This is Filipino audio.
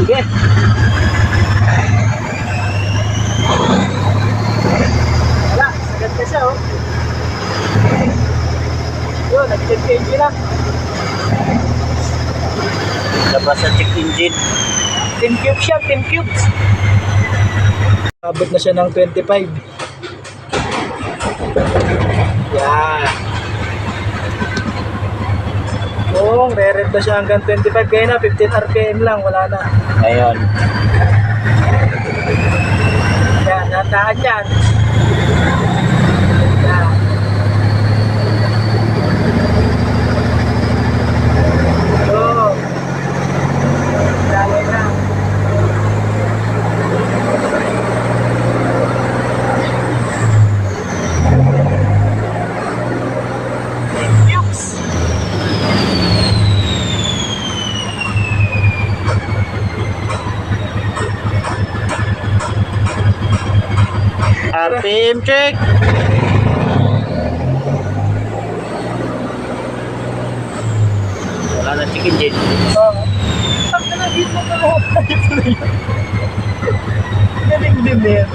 Sige. Wala, sagad ka siya, oh. Yun, nag-check engine na. Labas sa check engine. 10 cubes siya, 10 cubes. Abot na siya ng 25. Yan. Oo, re-rev na siya hanggang 25. Kaya na, 15 RPM lang, wala na. Ngayon. Yan, nataan yan. Yan. Oo. Dali na. Cubes. RPM check. Wala na check engine. Oo. Ang nalagit mo na lahat. Galing din yan.